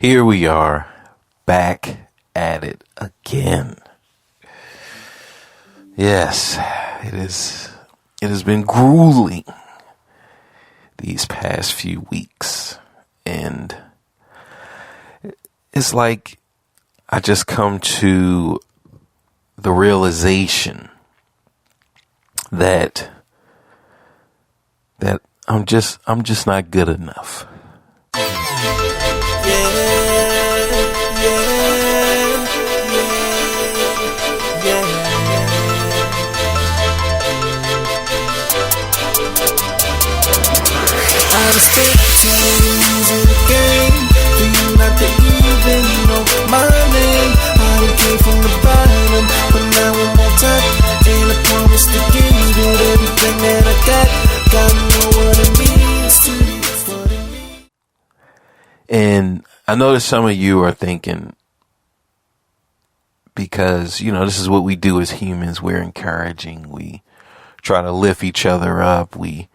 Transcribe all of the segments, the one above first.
Here we are, back at it again. Yes, it has been grueling these past few weeks, and it's like I just come to the realization that I'm just not good enough. I was easy the game for you not to even know my name. I came from the bottom, but now I'm on top, and I promise to give you everything that I got. Gotta know what it means to you for me. And I know that some of you are thinking, because this is what we do as humans. We're encouraging. We try to lift each other up. We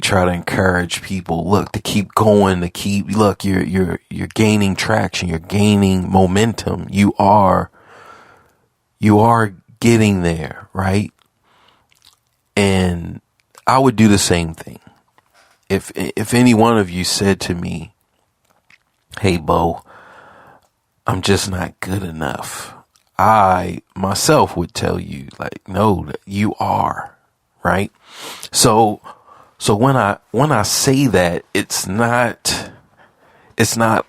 try to encourage people, to keep going, you're gaining traction, you're gaining momentum. You are getting there, right? And I would do the same thing. If any one of you said to me, "Hey, Bo, I'm just not good enough," I myself would tell you, no, you are, right? So when I say that, it's not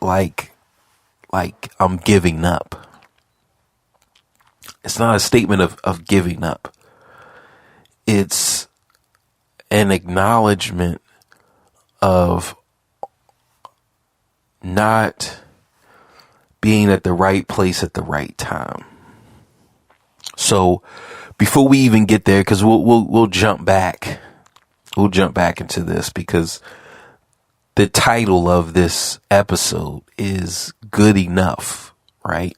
like I'm giving up. It's not a statement of giving up. It's an acknowledgement of not being at the right place at the right time. So before we even get there, because we'll jump back. We'll jump back into this because the title of this episode is Good Enough, right?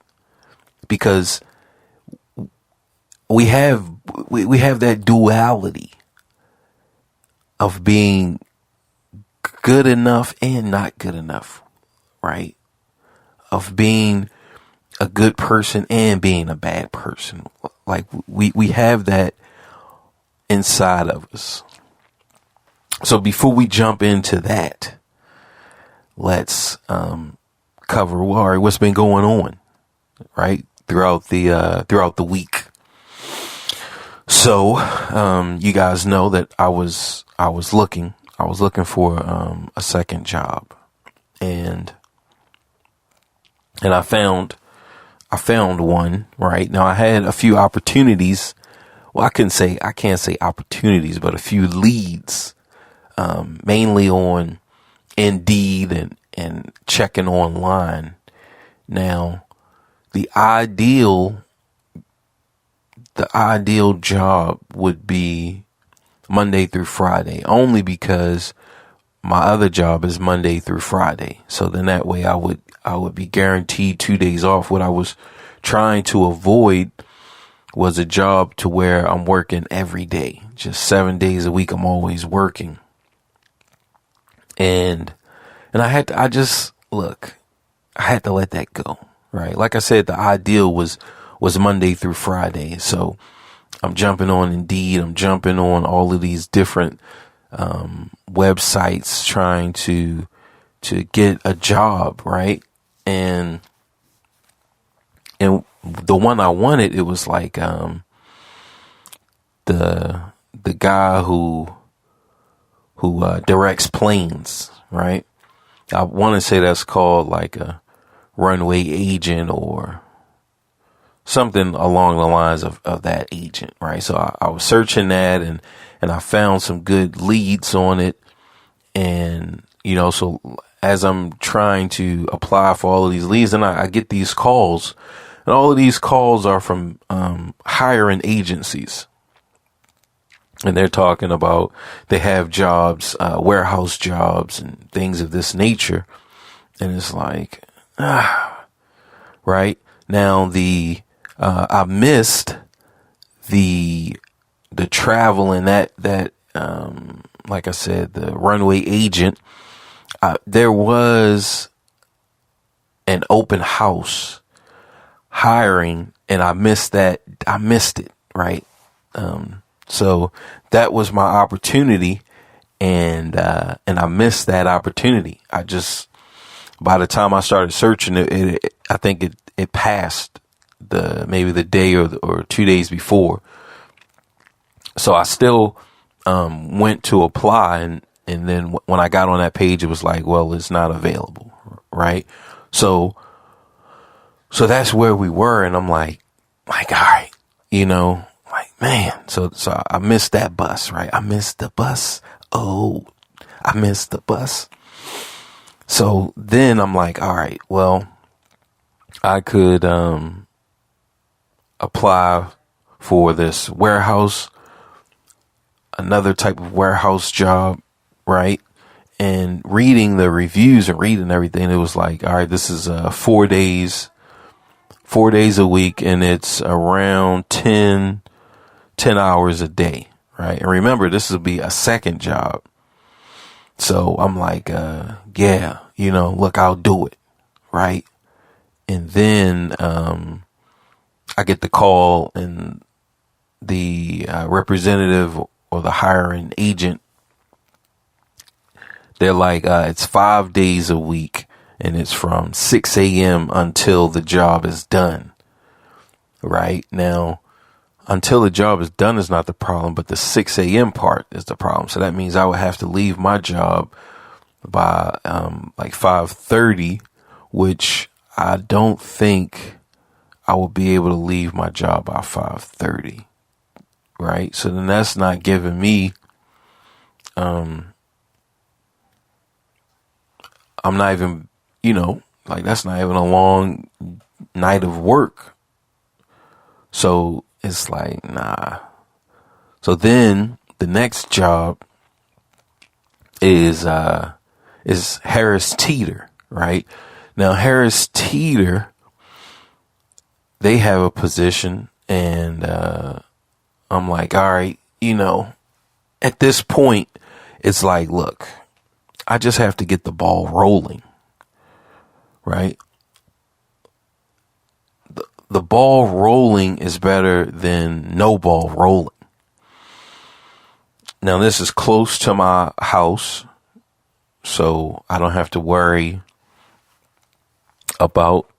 Because we have that duality of being good enough and not good enough, right? Of being a good person and being a bad person. Like we have that inside of us. So before we jump into that, let's cover what's been going on, right, throughout the week. So you guys know that I was looking for a second job, and I found one. Right now, I had a few opportunities. Well, I can't say opportunities, but a few leads. Mainly on Indeed and checking online. Now, the ideal job would be Monday through Friday, only because my other job is Monday through Friday. So then that way I would be guaranteed 2 days off. What I was trying to avoid was a job to where I'm working every day, just 7 days a week. I'm always working. And I had to let that go, right? Like I said, the ideal was Monday through Friday. So I'm jumping on Indeed. I'm jumping on all of these different websites trying to get a job, right? And the one I wanted, it was like the guy who directs planes, right? I want to say that's called like a runway agent or something along the lines of that agent, right? So I was searching that and I found some good leads on it. And, so as I'm trying to apply for all of these leads, and I get these calls, and all of these calls are from hiring agencies. And they're talking about they have jobs, warehouse jobs and things of this nature. And it's like, right now I missed the travel and that like I said, the runway agent. There was an open house hiring, and I missed that. I missed it. Right. So that was my opportunity, and I missed that opportunity. By the time I started searching I think it passed maybe the day or 2 days before. So I still, went to apply, and then when I got on that page, it was like, well, it's not available. Right. So that's where we were. And I'm like, all right, like, man, so I missed that bus, right? I missed the bus. Oh, I missed the bus. So then I'm like, all right, well, I could apply for this warehouse, another type of warehouse job, right? And reading the reviews and reading everything, it was like, all right, this is 4 days a week, and it's around 10 hours a day, right? And remember, this will be a second job. So I'm like, yeah, look, I'll do it. Right. And then, I get the call, and the representative or the hiring agent, they're like, it's 5 days a week, and it's from 6 a.m. until the job is done. Right now, until the job is done is not the problem, but the 6 a.m. part is the problem. So that means I would have to leave my job by like 5:30, which I don't think I will be able to leave my job by 5:30. Right. So then that's not giving me, I'm not even, like, that's not even a long night of work. So it's like, nah. So then the next job is Harris Teeter, right? Now, Harris Teeter, they have a position, and I'm like, all right, at this point, it's like, look, I just have to get the ball rolling, right? The ball rolling is better than no ball rolling. Now, this is close to my house, so I don't have to worry about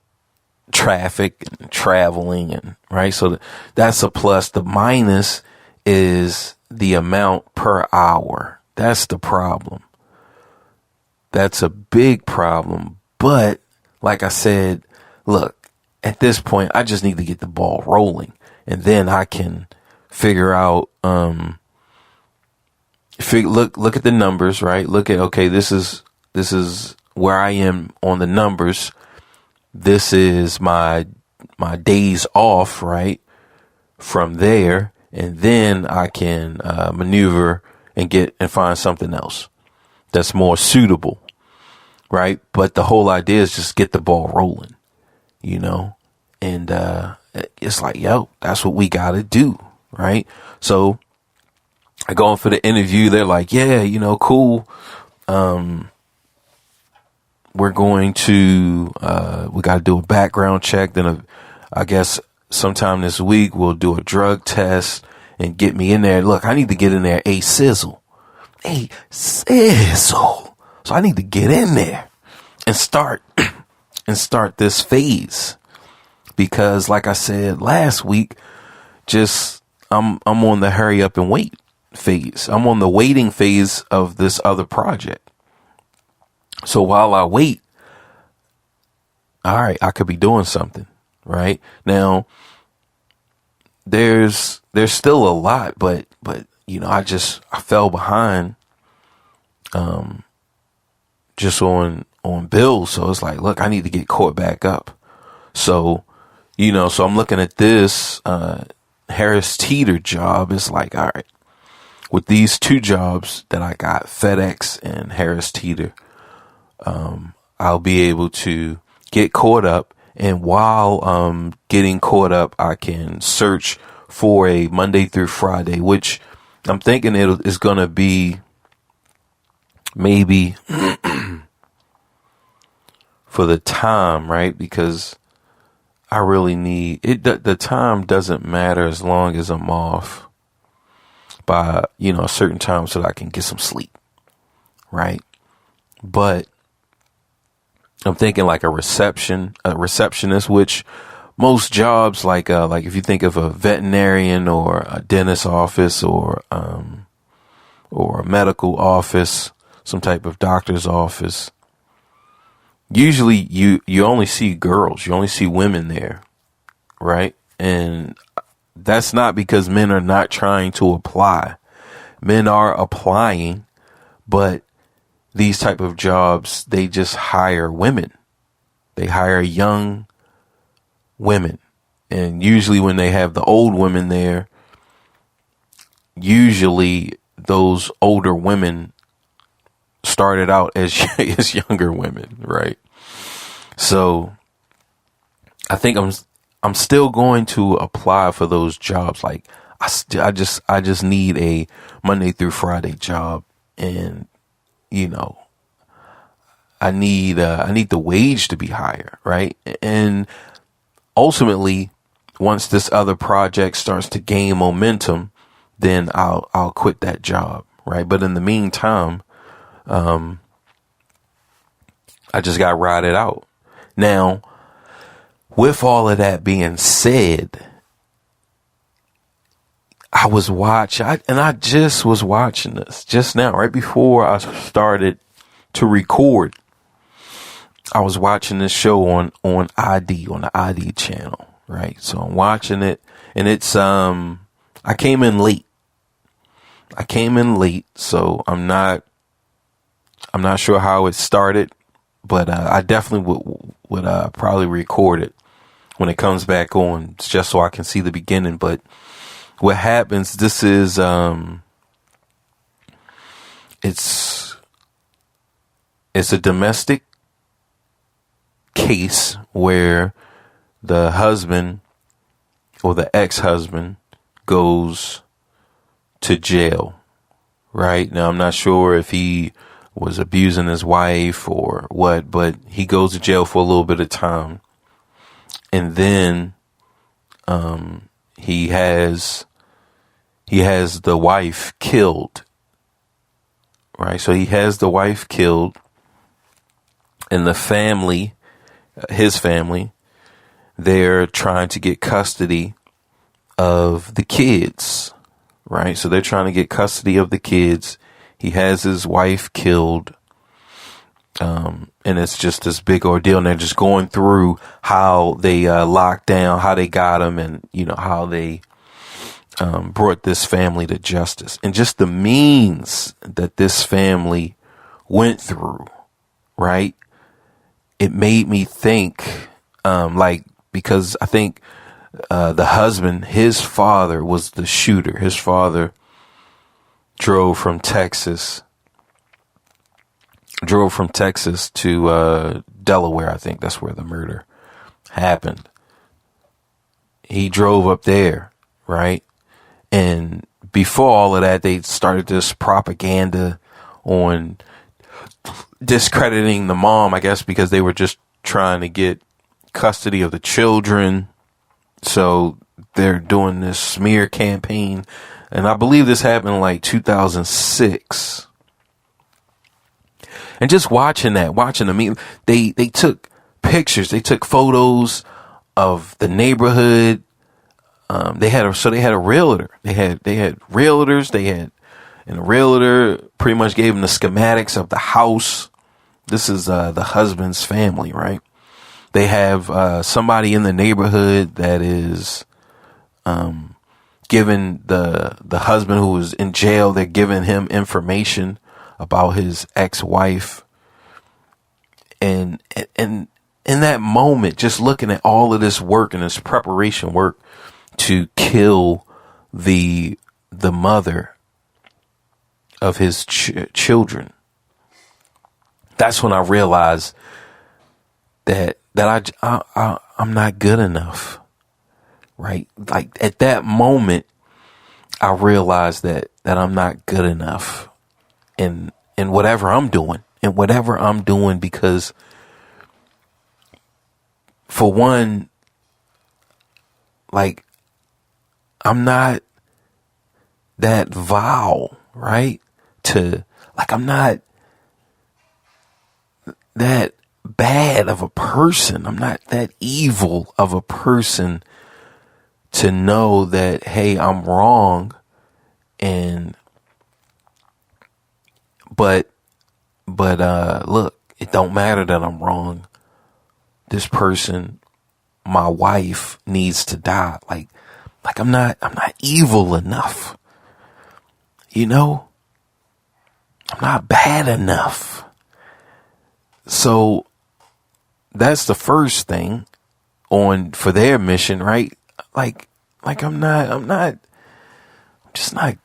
traffic and traveling, and right. So that's a plus. The minus is the amount per hour. That's the problem. That's a big problem. But like I said, look, at this point, I just need to get the ball rolling, and then I can figure out, look at the numbers, right? Look at, okay, this is where I am on the numbers. This is my days off, right? From there, and then I can maneuver and find something else that's more suitable, right? But the whole idea is just get the ball rolling, and it's like, yo, that's what we got to do, right? So I go in for the interview. They're like, yeah, cool. We're going to, we got to do a background check. Then I guess sometime this week we'll do a drug test and get me in there. Look, I need to get in there a sizzle. So I need to get in there and start this phase, because like I said last week, I'm on the hurry up and wait phase. I'm on the waiting phase of this other project. So while I wait, all right, I could be doing something right now. There's still a lot, but I fell behind, just on bills. So it's like, look, I need to get caught back up. So, so I'm looking at this, Harris Teeter job. It's like, all right, with these two jobs that I got, FedEx and Harris Teeter, I'll be able to get caught up. And while getting caught up, I can search for a Monday through Friday, which I'm thinking it is going to be maybe from for the time, right? Because I really need it. The time doesn't matter as long as I'm off by, a certain time so that I can get some sleep. Right. But I'm thinking like a receptionist, which most jobs like if you think of a veterinarian or a dentist office or a medical office, some type of doctor's office, usually you only see girls, you only see women there. Right. And that's not because men are not trying to apply. Men are applying, but these type of jobs, they just hire women. They hire young women. And usually when they have the old women there, usually those older women started out as as younger women, right? So I think I'm still going to apply for those jobs. Like I just need a Monday through Friday job, and I need the wage to be higher, right? And ultimately, once this other project starts to gain momentum, then I'll quit that job, right? But in the meantime, I just got to ride it out. Now, with all of that being said, I just was watching this just now, right before I started to record. I was watching this show on the ID channel, right? So I'm watching it, and it's I came in late, so I'm not sure how it started, but I definitely would probably record it when it comes back on, just so I can see the beginning. But what happens, this is it's a domestic case where the husband or the ex-husband goes to jail. Right now, I'm not sure if he was abusing his wife or what, but he goes to jail for a little bit of time, and then he has the wife killed. Right, so he has the wife killed, and the family, his family, they're trying to get custody of the kids. Right, so they're trying to get custody of the kids. He has his wife killed, and it's just this big ordeal. And they're just going through how they locked down, how they got him, and how they brought this family to justice, and just the means that this family went through. Right, it made me think, because I think the husband, his father was the shooter. His father drove from Texas to Delaware. I think that's where the murder happened. He drove up there, right? And before all of that, they started this propaganda on discrediting the mom, I guess, because they were just trying to get custody of the children. So they're doing this smear campaign. And I believe this happened in like 2006. And just watching them, they took pictures, they took photos of the neighborhood. They had a realtor. They had realtors. And the realtor pretty much gave them the schematics of the house. This is the husband's family, right? They have somebody in the neighborhood that is giving the husband who was in jail, they're giving him information about his ex-wife. And in that moment, just looking at all of this work and this preparation work to kill the mother of his children, that's when I realized that I'm not good enough. Right? Like at that moment, I realized that I'm not good enough in whatever I'm doing, because for one, like, I'm not that vile, right? I'm not that bad of a person. I'm not that evil of a person to know that, hey, I'm wrong. But look, it don't matter that I'm wrong. This person, my wife, needs to die. Like I'm not evil enough. You know? I'm not bad enough. So that's the first thing for their mission, right? I'm just not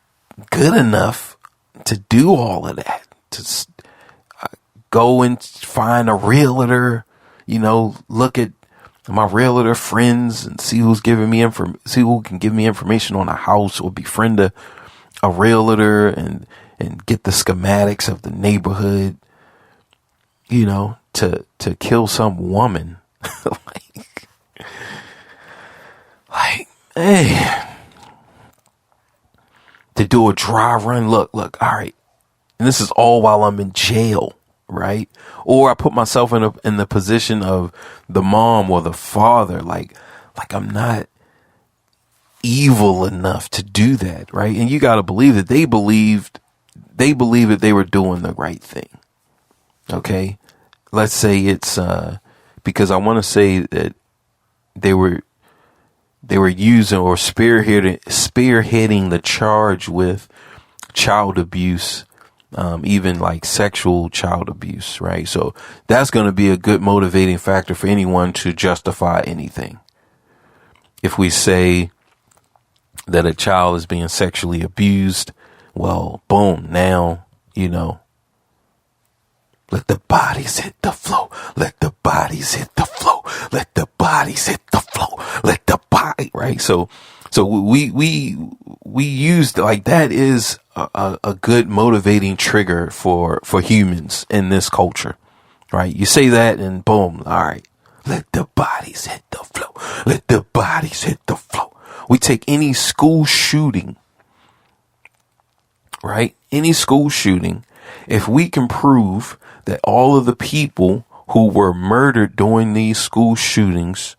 good enough to do all of that. To go and find a realtor, look at my realtor friends and see who can give me information on a house, or befriend a realtor and get the schematics of the neighborhood, to kill some woman. Hey, to do a dry run. Look, all right. And this is all while I'm in jail, right? Or I put myself in the position of the mom or the father. Like I'm not evil enough to do that, right? And you got to believe that they believed that they were doing the right thing. Okay? Let's say it's because I want to say that they were using or spearheading the charge with child abuse, even like sexual child abuse, right? So that's going to be a good motivating factor for anyone to justify anything. If we say that a child is being sexually abused, well, boom, now, let the bodies hit the floor. Let the bodies hit the floor. Let the bodies hit the floor. Let the body, right? So we used, like, that is a good motivating trigger for humans in this culture, right? You say that and boom, all right. Let the bodies hit the floor. Let the bodies hit the floor. We take any school shooting, right? Any school shooting. If we can prove that all of the people who were murdered during these school shootings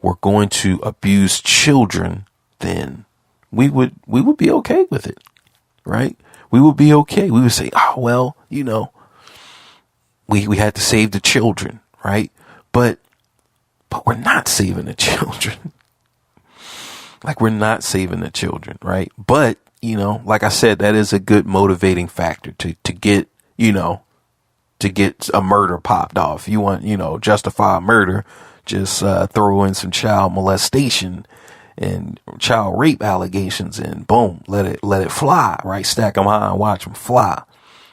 were going to abuse children, then we would be okay with it, right? We would be okay. We would say, oh, well, we had to save the children, right? But we're not saving the children. Like, we're not saving the children, right? But, like I said, that is a good motivating factor to get a murder popped off. You want, justify a murder, just throw in some child molestation and child rape allegations and boom, let it fly, right? Stack them high and watch them fly.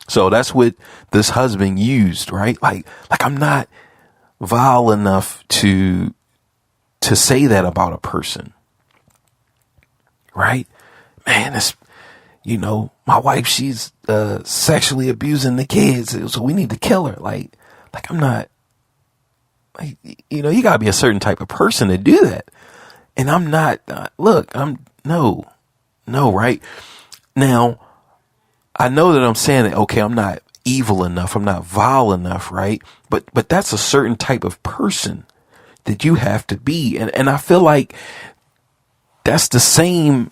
So that's what this husband used, right? Like I'm not vile enough to say that about a person, right? Man, it's, my wife, she's sexually abusing the kids, so we need to kill her. Like I'm not, like, you gotta be a certain type of person to do that. And I'm not, no, right? Now, I know that I'm saying that, okay, I'm not evil enough, I'm not vile enough, right? But that's a certain type of person that you have to be. And I feel like that's the same,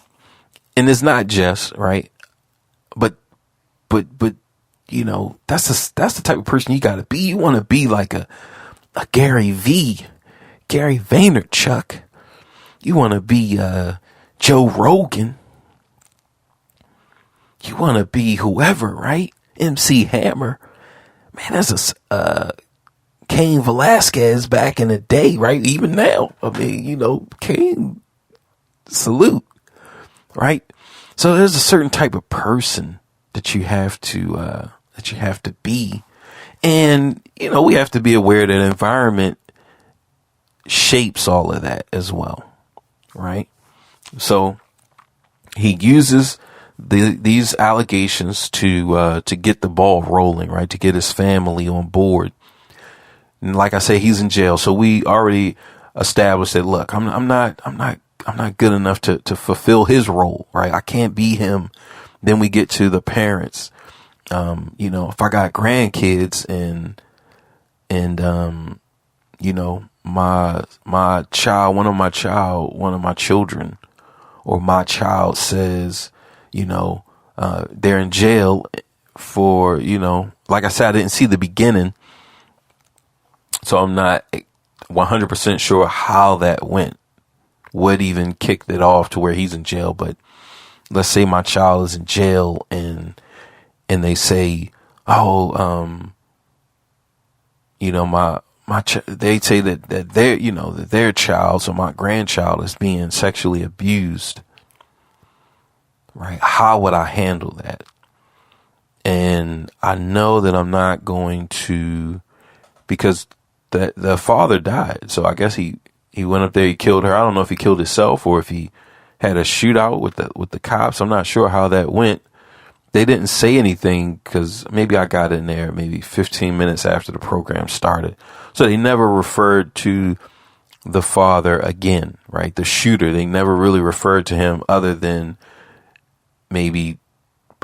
and it's not just, right? But that's the type of person you gotta be. You want to be like a Gary Vaynerchuk. You want to be Joe Rogan. You want to be whoever, right? MC Hammer. Man, that's a Cain Velasquez back in the day, right? Even now, I mean, Cain, salute, right? So there's a certain type of person that you have to be, and we have to be aware that environment shapes all of that as well, right? So he uses these allegations to get the ball rolling, right? To get his family on board. And like I say, he's in jail. So we already established that, look, I'm not good enough to fulfill his role, right? I can't be him. Then we get to the parents. If I got grandkids and my child, one of my children or my child says, they're in jail for, like I said, I didn't see the beginning. So I'm not 100% sure how that went, what even kicked it off to where he's in jail. But let's say my child is in jail and they say, they say that their child, so my grandchild, is being sexually abused. Right? How would I handle that? And I know that I'm not going to, because the father died. So I guess he went up there, he killed her. I don't know if he killed himself or if he had a shootout with the cops. I'm not sure how that went. They didn't say anything because maybe I got in there maybe 15 minutes after the program started. So they never referred to the father again, right? The shooter. They never really referred to him other than maybe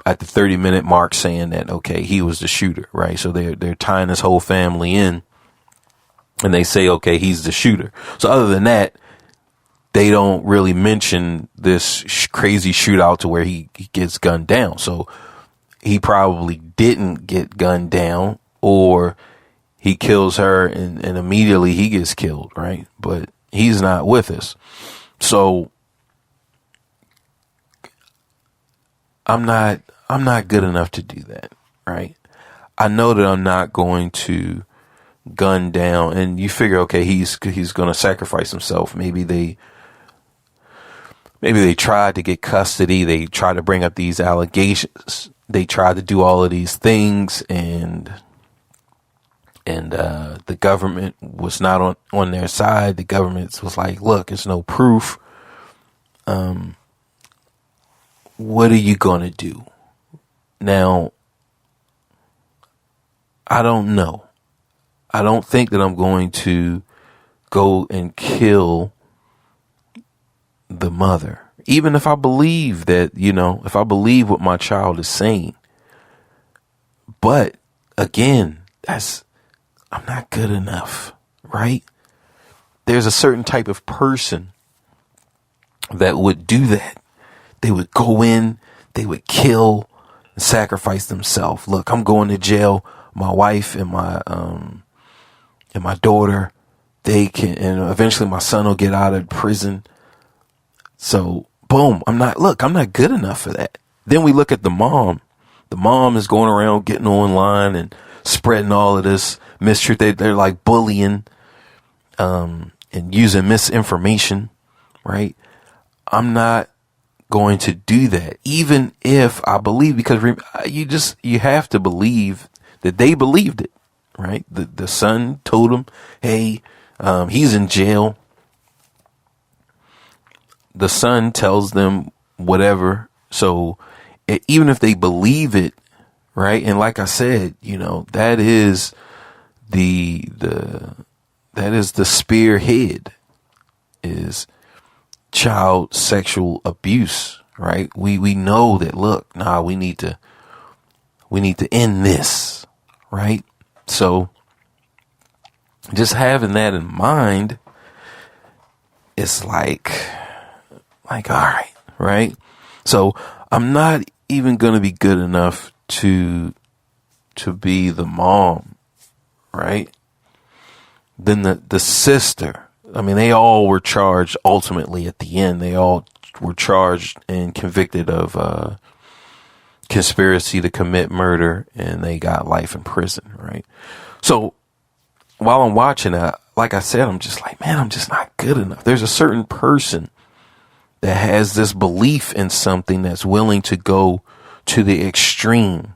at the 30-minute mark saying that, okay, he was the shooter, right? So they're tying his whole family in and they say, okay, he's the shooter. So other than that, they don't really mention this crazy shootout to where he gets gunned down. So he probably didn't get gunned down, or he kills her and immediately he gets killed, right? But he's not with us. So I'm not good enough to do that, right? I know that I'm not going to gun down, and you figure, okay, he's going to sacrifice himself. Maybe they tried to get custody. They tried to bring up these allegations. They tried to do all of these things, and the government was not on their side. The government was like, look, it's no proof. What are you going to do? Now, I don't know. I don't think that I'm going to go and kill the mother, even if I believe that, if I believe what my child is saying. But again, I'm not good enough, right? There's a certain type of person that would do that. They would go in, they would kill and sacrifice themselves. Look, I'm going to jail. My wife and my daughter, they can, and eventually my son will get out of prison. So, boom, I'm not good enough for that. Then we look at the mom. The mom is going around getting online and spreading all of this mistreat. They're like bullying, and using misinformation, right? I'm not going to do that, even if I believe, because you have to believe that they believed it, right? The son told him, hey, he's in jail. The son tells them whatever. So even if they believe it, right? And like I said, that is the spearhead is child sexual abuse, right? We know that, look, we need to end this, right? So just having that in mind, it's like, all right? So I'm not even going to be good enough to be the mom, right? Then the sister, they all were charged ultimately at the end. They all were charged and convicted of conspiracy to commit murder, and they got life in prison, right? So while I'm watching that, like I said, I'm just like, man, I'm just not good enough. There's a certain person that has this belief in something that's willing to go to the extreme.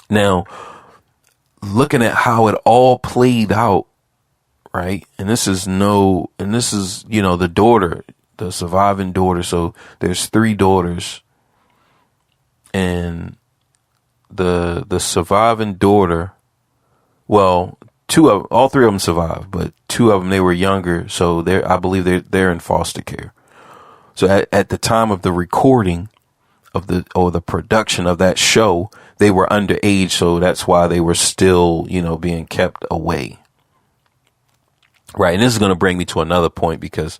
Now, looking at how it all played out, right? And this is the daughter, the surviving daughter. So there's 3 daughters, and the surviving daughter, well, all three of them survived, but two of them, they were younger. So I believe they're in foster care. So at the time of the recording of the production of that show, they were underage. So that's why they were still, being kept away. Right. And this is going to bring me to another point, because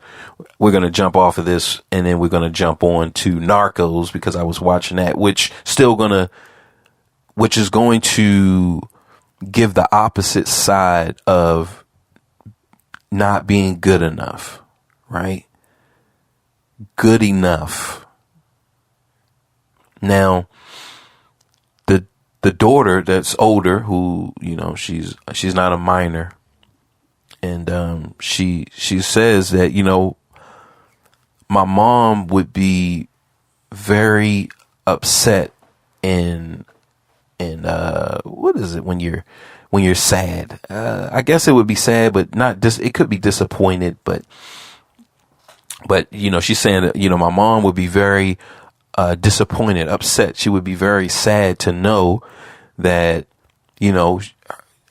we're going to jump off of this and then we're going to jump on to Narcos, because I was watching that, which is going to give the opposite side of not being good enough. Right. Good enough. Now, the daughter that's older, who, she's not a minor. And she says that, my mom would be very upset and what is it when you're sad? I guess it would be sad, but not it could be disappointed, but she's saying that, my mom would be very disappointed, upset. She would be very sad to know that,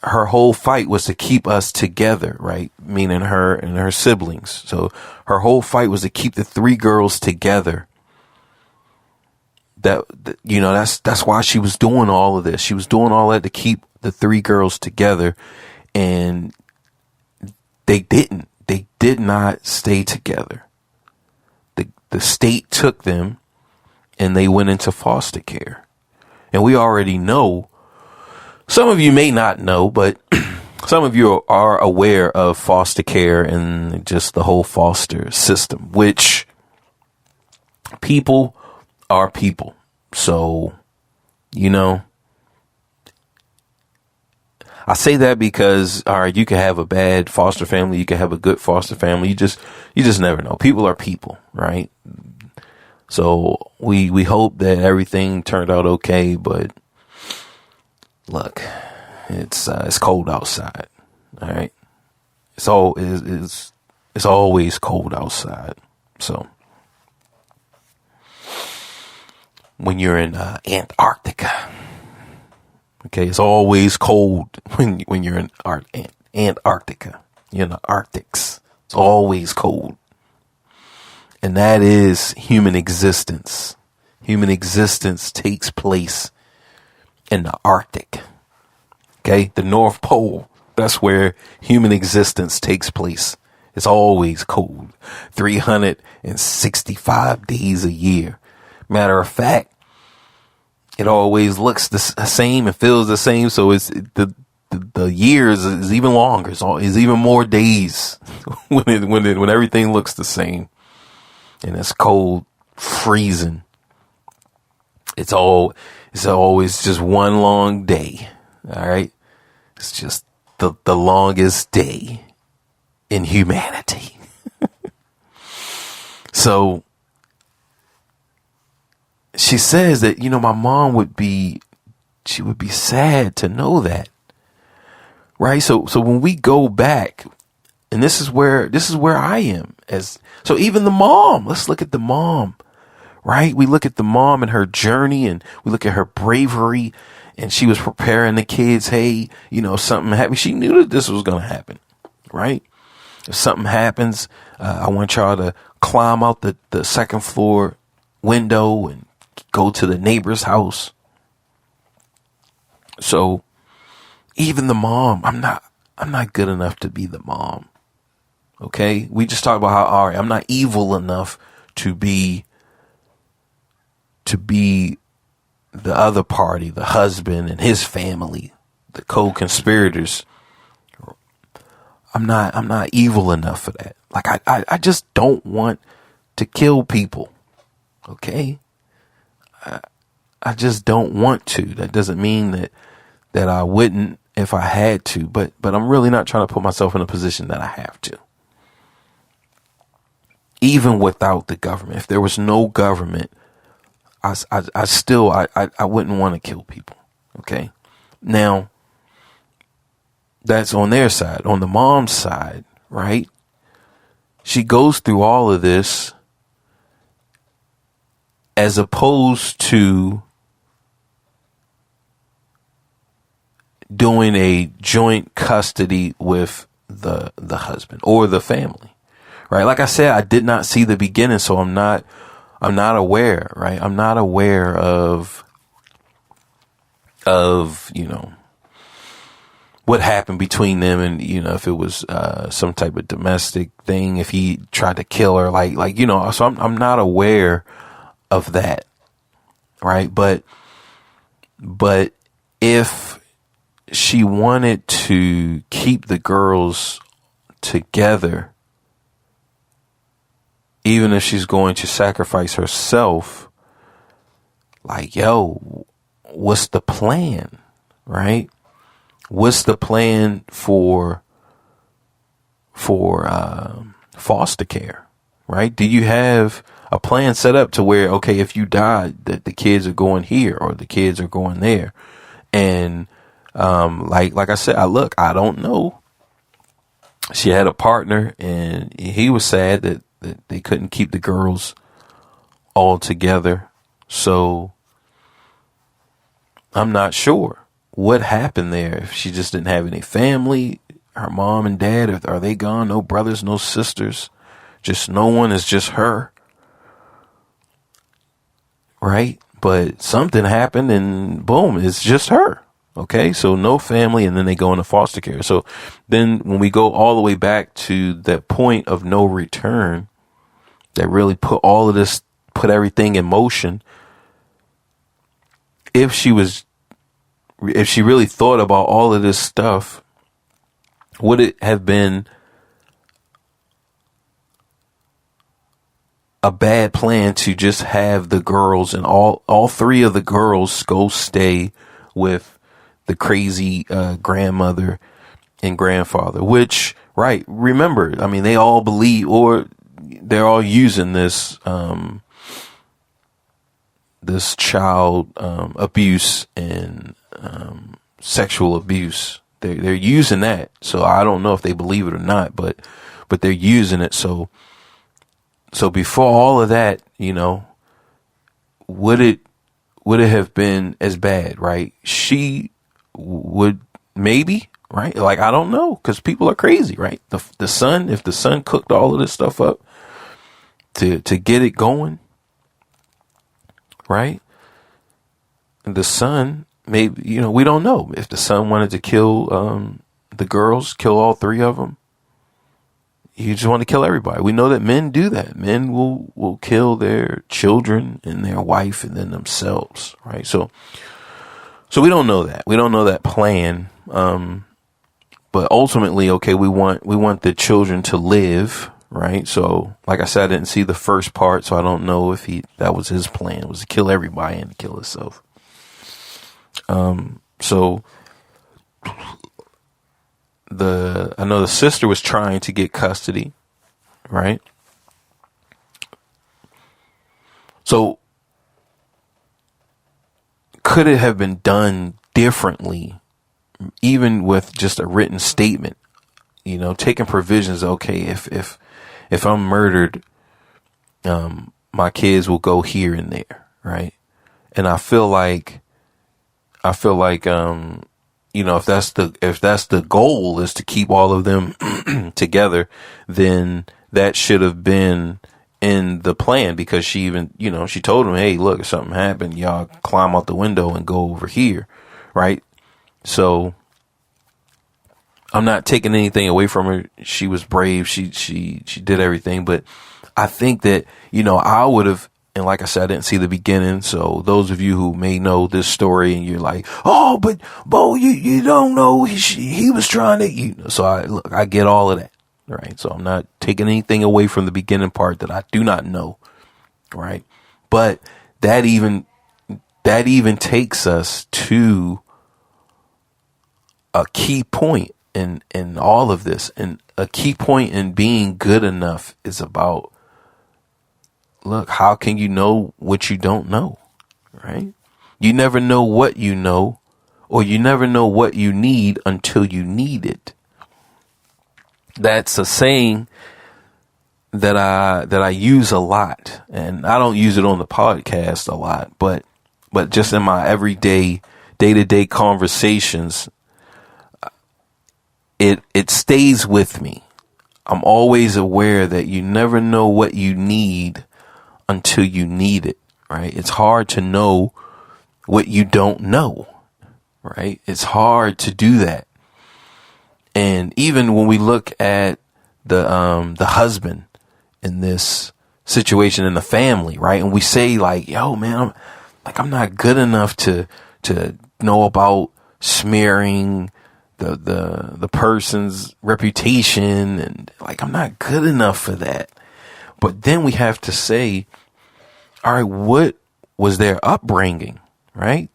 her whole fight was to keep us together, right? Meaning her and her siblings. So her whole fight was to keep the three girls together. That's why she was doing all of this. She was doing all that to keep the three girls together, and they did not stay together. The state took them and they went into foster care. And we already know, some of you may not know, but some of you are aware of foster care and just the whole foster system, which people are people. So, I say that because, all right, you can have a bad foster family. You can have a good foster family. You just never know. People are people, right? So we hope that everything turned out okay, but look, it's cold outside. All right. It's always cold outside. So when you're in Antarctica, okay, it's always cold when you're in Antarctica. You're in the Arctics. It's always cold. And that is human existence. Human existence takes place in the Arctic. Okay, the North Pole. That's where human existence takes place. It's always cold. 365 days a year. Matter of fact, it always looks the same and feels the same. So it's the years is even longer. It's even more days when everything looks the same. And it's cold, freezing. It's always just one long day. All right. It's just the longest day in humanity. So she says that, my mom would be sad to know that. Right. So when we go back, and this is where I am so even the mom, let's look at the mom, right? We look at the mom and her journey, and we look at her bravery, and she was preparing the kids. Hey, something happened. She knew that this was going to happen, right? If something happens, I want y'all to climb out the second floor window and go to the neighbor's house. So even the mom, I'm not good enough to be the mom. Okay. We just talked about how, all right, I'm not evil enough to be the other party, the husband and his family, the co-conspirators. I'm not evil enough for that. Like, I just don't want to kill people. Okay. I just don't want to. That doesn't mean that I wouldn't if I had to, but I'm really not trying to put myself in a position that I have to. Even without the government, if there was no government, I wouldn't want to kill people. Okay. Now, that's on their side. On the mom's side, right? She goes through all of this as opposed to doing a joint custody with the husband or the family, right? Like I said, I did not see the beginning, so I'm not aware, right? I'm not aware of what happened between them, and if it was some type of domestic thing, if he tried to kill her, so I'm not aware of that, right? But if she wanted to keep the girls together, even if she's going to sacrifice herself, what's the plan, right? What's the plan for foster care, right? Do you have a plan set up to where, okay, if you die, that the kids are going here or the kids are going there? And like I said, I don't know. She had a partner, and he was sad that they couldn't keep the girls all together. So I'm not sure what happened there. If she just didn't have any family, her mom and dad, are they gone? No brothers, no sisters, just no one, is just her, right? But something happened and boom, it's just her. Okay, so no family, and then they go into foster care. So then when we go all the way back to that point of no return that really put everything in motion, if she really thought about all of this stuff, would it have been a bad plan to just have the girls and all three of the girls go stay with the crazy grandmother and grandfather? Which, right, remember, I mean, they all believe, or they're all using this this child abuse and sexual abuse. They're using that. So I don't know if they believe it or not, but they're using it. So before all of that, would it have been as bad, right? She would maybe, right? Like, I don't know, because people are crazy, right? The son, if the son cooked all of this stuff up to get it going, right? The son, maybe, we don't know if the son wanted to kill the girls, kill all three of them. You just want to kill everybody. We know that men do that. Men will kill their children and their wife and then themselves, right? So we don't know that. We don't know that plan. But ultimately, okay, we want the children to live, right? So, like I said, I didn't see the first part, so I don't know if that was his plan, was to kill everybody and to kill himself. So I know the sister was trying to get custody, right? So could it have been done differently, even with just a written statement, taking provisions? Okay, if I'm murdered, my kids will go here and there, right? And I feel like if that's the goal, is to keep all of them together, then that should have been in the plan, because she even, she told him, hey, look, if something happened, y'all climb out the window and go over here, right? So I'm not taking anything away from her. She was brave. She did everything, but I think that, I would have, and like I said, I didn't see the beginning. So those of you who may know this story and you're like, oh, but Bo, you don't know, he was trying to, so I get all of that, right? So I'm not taking anything away from the beginning part that I do not know, right? But that even takes us to a key point in all of this. And a key point in being good enough is about, look, how can you know what you don't know, right? You never know what you know, or you never know what you need until you need it. That's a saying that I use a lot, and I don't use it on the podcast a lot, but just in my everyday, day-to-day conversations, it stays with me. I'm always aware that you never know what you need until you need it, right? It's hard to know what you don't know, right? It's hard to do that. And even when we look at the husband in this situation in the family, right? And we say like, yo, man, I'm not good enough to know about smearing the person's reputation, and like, I'm not good enough for that. But then we have to say, all right, what was their upbringing, right?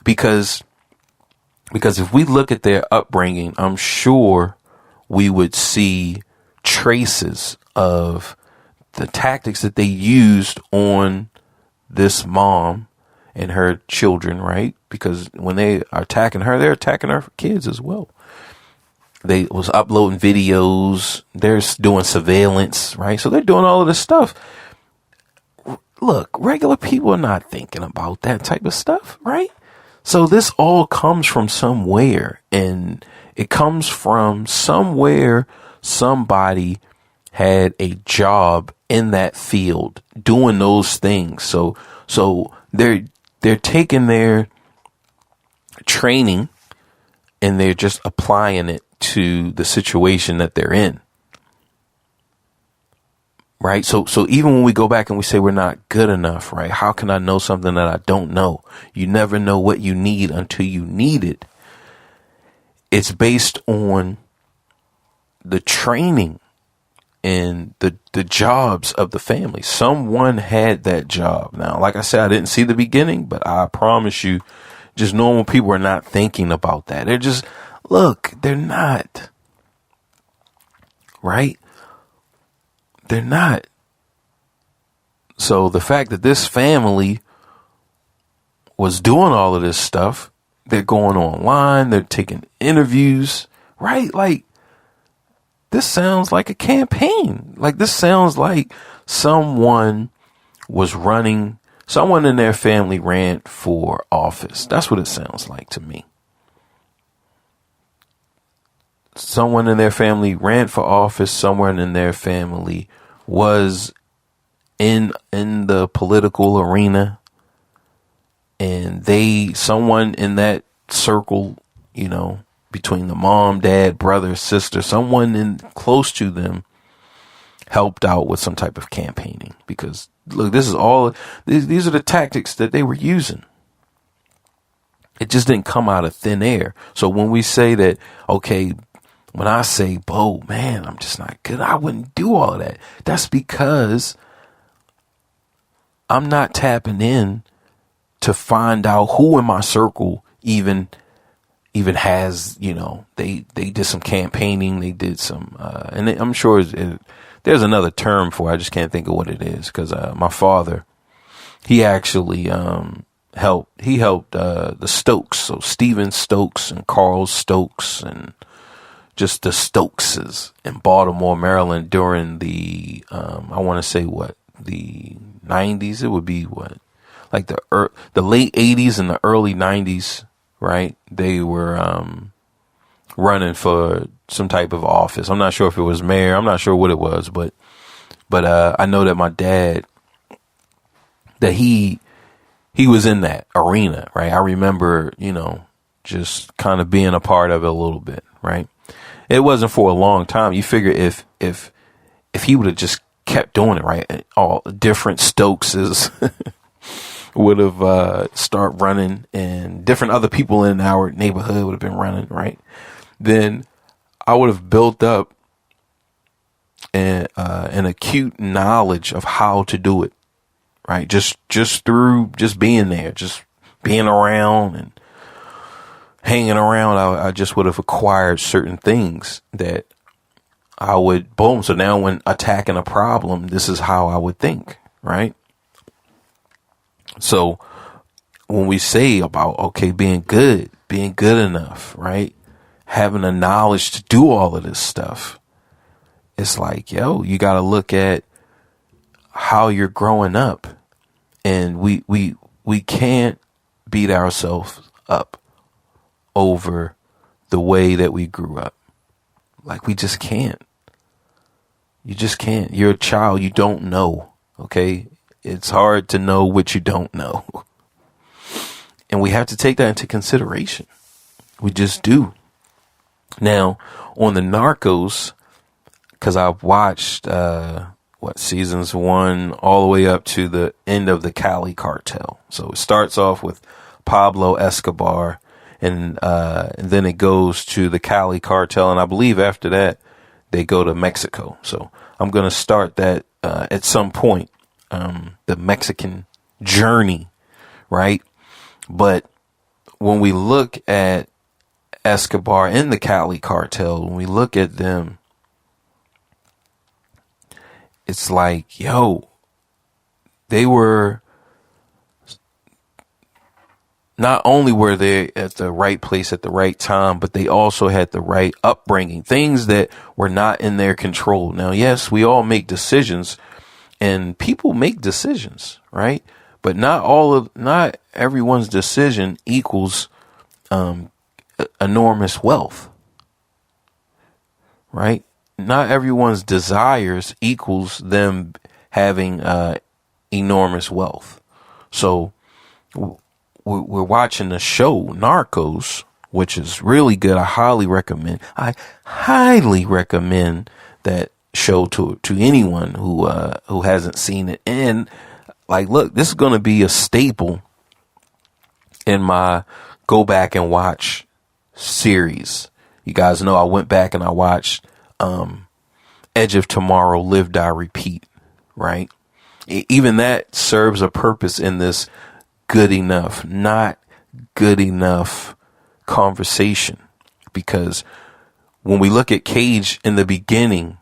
Because if we look at their upbringing, I'm sure we would see traces of the tactics that they used on this mom and her children, right? Because when they are attacking her, they're attacking her kids as well. They was uploading videos. They're doing surveillance, right? So they're doing all of this stuff. Look, regular people are not thinking about that type of stuff, right? So this all comes from somewhere, and it comes from somewhere somebody had a job in that field doing those things. So they're taking their training and they're just applying it to the situation that they're in. Right. So even when we go back and we say we're not good enough, right? How can I know something that I don't know? You never know what you need until you need it. It's based on the training and the jobs of the family. Someone had that job. Now, like I said, I didn't see the beginning, but I promise you, just normal people are not thinking about that. They're just, look, they're not. Right? They're not. So the fact that this family was doing all of this stuff, they're going online, they're taking interviews, right? Like, this sounds like a campaign. Like, this sounds like someone in their family ran for office. That's what it sounds like to me. Someone in their family ran for office. Someone in their family was in the political arena, and someone in that circle, you know, between the mom, dad, brother, sister, someone close to them helped out with some type of campaigning. Because look, these are the tactics that they were using. It just didn't come out of thin air. So when we say that, okay, when I say, Bo, man, I'm just not good, I wouldn't do all of that. That's because I'm not tapping in to find out who in my circle even has, you know, they did some campaigning, they did some, and I'm sure there's another term for it. I just can't think of what it is. Cause, my father, he actually, helped the Stokes. So Stephen Stokes and Carl Stokes and just the Stokeses in Baltimore, Maryland during the, I want to say the 90s. It would be like the late 80s and the early 90s, right? They were, running for some type of office. I'm not sure if it was mayor. I'm not sure what it was, but I know that my dad, that he was in that arena, right? I remember, you know, just kind of being a part of it a little bit, right? It wasn't for a long time. You figure if he would have just kept doing it, right? All different Stokeses would have start running, and different other people in our neighborhood would have been running, right? Then I would have built up an acute knowledge of how to do it, right? Just through just being there, just being around and hanging around. I just would have acquired certain things that I would, boom. So now when attacking a problem, this is how I would think, right? So when we say about, okay, being good enough, right? Having the knowledge to do all of this stuff, it's like, yo, you got to look at how you're growing up, and we can't beat ourselves up over the way that we grew up. Like, we just can't. You just can't. You're a child. You don't know. Okay. It's hard to know what you don't know. And we have to take that into consideration. We just do. Now, on the Narcos, because I've watched, seasons 1 all the way up to the end of the Cali cartel. So it starts off with Pablo Escobar, and then it goes to the Cali cartel. And I believe after that, they go to Mexico. So I'm going to start that at some point, the Mexican journey, right? But when we look at Escobar and the Cali cartel, when we look at them, it's like, yo, they were, not only were they at the right place at the right time, but they also had the right upbringing, things that were not in their control. Now, yes, we all make decisions, and people make decisions, right? But not everyone's decision equals enormous wealth, right? Not everyone's desires equals them having enormous wealth. So we're watching the show Narcos, which is really good. I highly recommend that show to anyone who hasn't seen it. And like, look, this is going to be a staple in my go back and watch series. You guys know I went back and I watched Edge of Tomorrow, Live, Die, Repeat, right? Even that serves a purpose in this good enough, not good enough conversation. Because when we look at Cage in the beginning,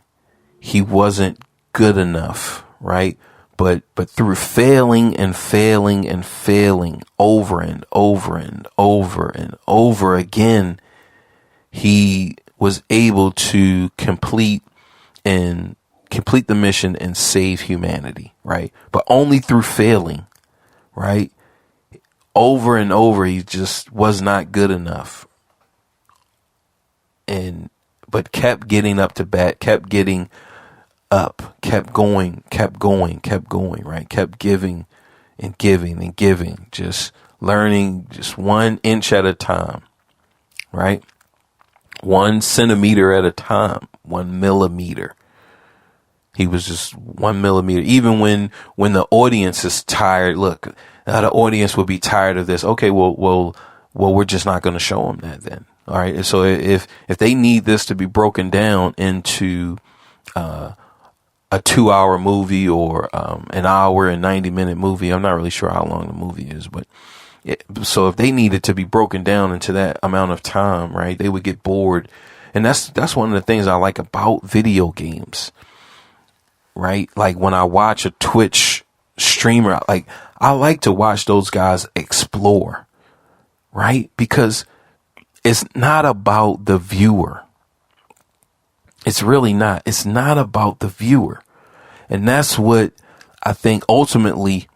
he wasn't good enough, right? But through failing and failing and failing over and over and over and over again, he was able to complete the mission and save humanity, right? But only through failing, right? Over and over, he just was not good enough. But kept getting up to bat, kept getting up, kept going, right? Kept giving and giving and giving, just learning just 1 inch at a time, right? 1 centimeter at a time, 1 millimeter. He was just 1 millimeter. Even when the audience is tired, look, the audience will be tired of this. Okay, well, we're just not going to show them that then. All right. And so if they need this to be broken down into a 2-hour movie or an hour and 90-minute movie, I'm not really sure how long the movie is, but so if they needed to be broken down into that amount of time, right, they would get bored. And that's one of the things I like about video games, right? Like when I watch a Twitch streamer, I like to watch those guys explore, right? Because it's not about the viewer. It's really not. It's not about the viewer. And that's what I think ultimately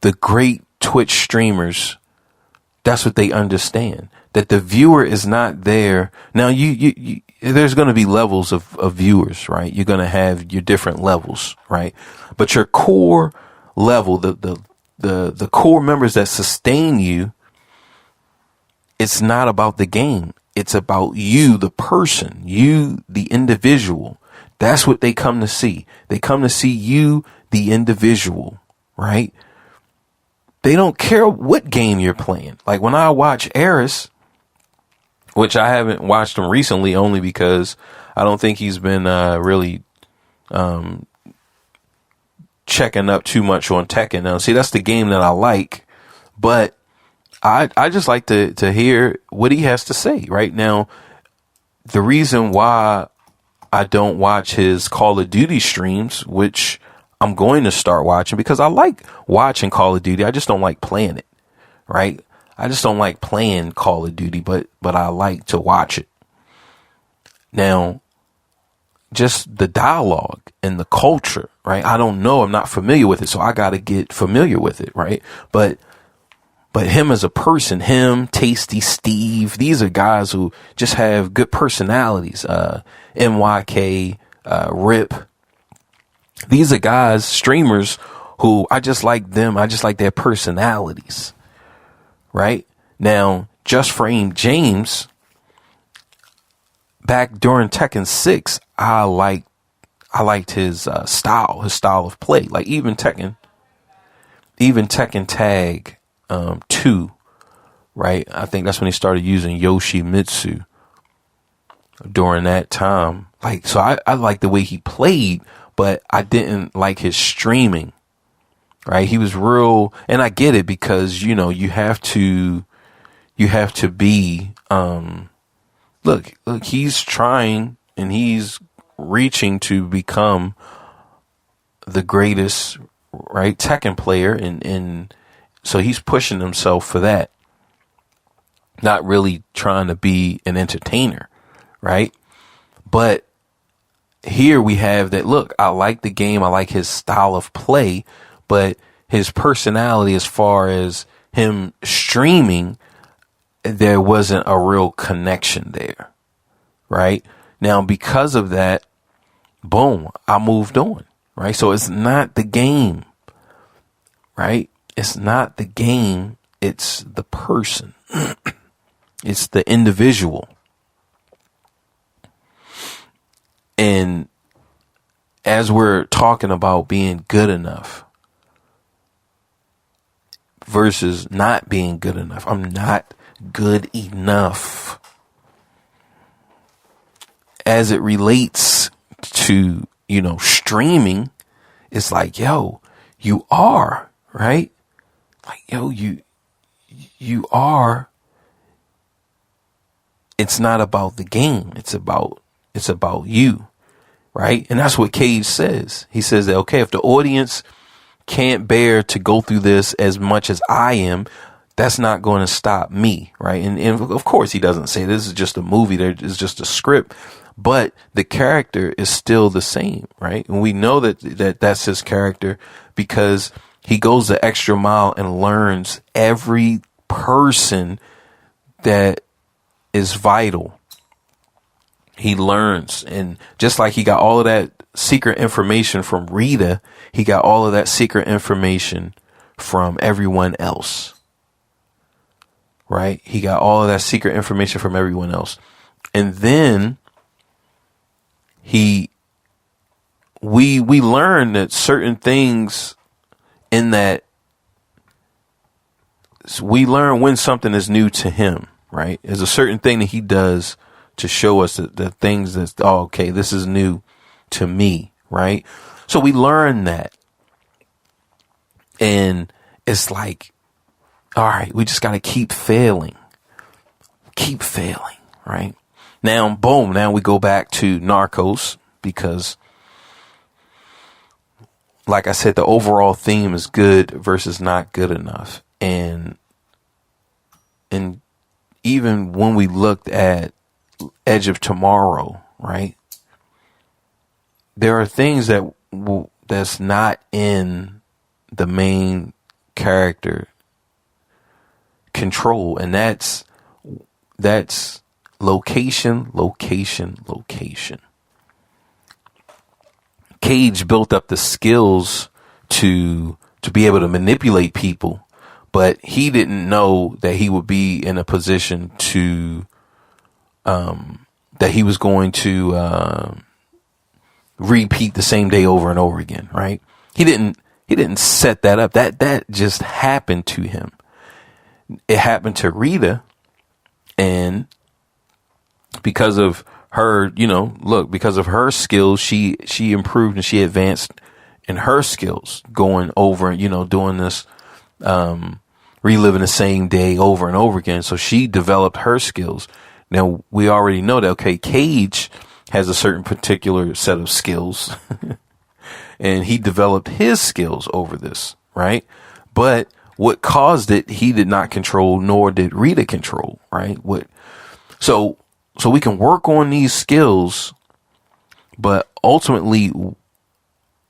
the great Twitch streamers, that's what they understand. That the viewer is not there. Now you there's going to be levels of viewers, right? You're going to have your different levels, right? But your core level, the core members that sustain you, it's not about the game. It's about you, the person, you, the individual. That's what they come to see. They come to see you, the individual, right? They don't care what game you're playing. Like when I watch Eris, which I haven't watched him recently only because I don't think he's been really checking up too much on Tekken. Now, see, that's the game that I like, but I just like to hear what he has to say right now. The reason why I don't watch his Call of Duty streams, which I'm going to start watching because I like watching Call of Duty. I just don't like playing it, right? I just don't like playing Call of Duty, but I like to watch it. Now, just the dialogue and the culture, right? I don't know. I'm not familiar with it, so I got to get familiar with it, right? But But him as a person, him, Tasty Steve, these are guys who just have good personalities. MYK, Rip. These are guys, streamers, who I just like them. I just like their personalities. Right? Now, Just Frame James, back during Tekken 6, I liked his style of play. Like even Tekken Tag 2, right? I think that's when he started using Yoshimitsu during that time. Like, so I like the way he played, but I didn't like his streaming, right? He was real, and I get it because, you know, you have to be, look, he's trying and he's reaching to become the greatest, right, Tekken player, and so he's pushing himself for that, not really trying to be an entertainer, right? But here we have that, look, I like the game, I like his style of play, but his personality, as far as him streaming, there wasn't a real connection there, right? Now, because of that, boom, I moved on, right? So it's not the game, right? It's not the game. It's the person. It's the individual. And as we're talking about being good enough versus not being good enough, I'm not good enough. As it relates to, you know, streaming, it's like, yo, you are, right? Like, yo, you are. It's not about the game. It's about you, right? And that's what Cage says. He says that, okay, if the audience can't bear to go through this as much as I am, that's not going to stop me, right? And of course he doesn't say this is just a movie. There is just a script, but the character is still the same, right? And we know that's his character because he goes the extra mile and learns every person that is vital. He learns, and just like he got all of that secret information from Rita, he got all of that secret information from everyone else. Right? He got all of that secret information from everyone else. And then we learn that certain things in that, we learn when something is new to him, right? There's a certain thing that he does to show us the things that, oh, okay, this is new to me, right? So we learn that. And it's like, all right, we just got to keep failing, right? Now, boom, now we go back to Narcos because, like I said, the overall theme is good versus not good enough. And even when we looked at Edge of Tomorrow, right, there are things that's not in the main character control, and that's location. Cage built up the skills to be able to manipulate people, but he didn't know that he would be in a position to that he was going to repeat the same day over and over again, right? He didn't set that up. That just happened to him. It happened to Rita, and because of her, because of her skills, she improved and she advanced in her skills, going over, doing this, reliving the same day over and over again. So she developed her skills. Now we already know that, okay, Cage has a certain particular set of skills and he developed his skills over this, right? But what caused it, he did not control, nor did Rita control, right? So we can work on these skills, but ultimately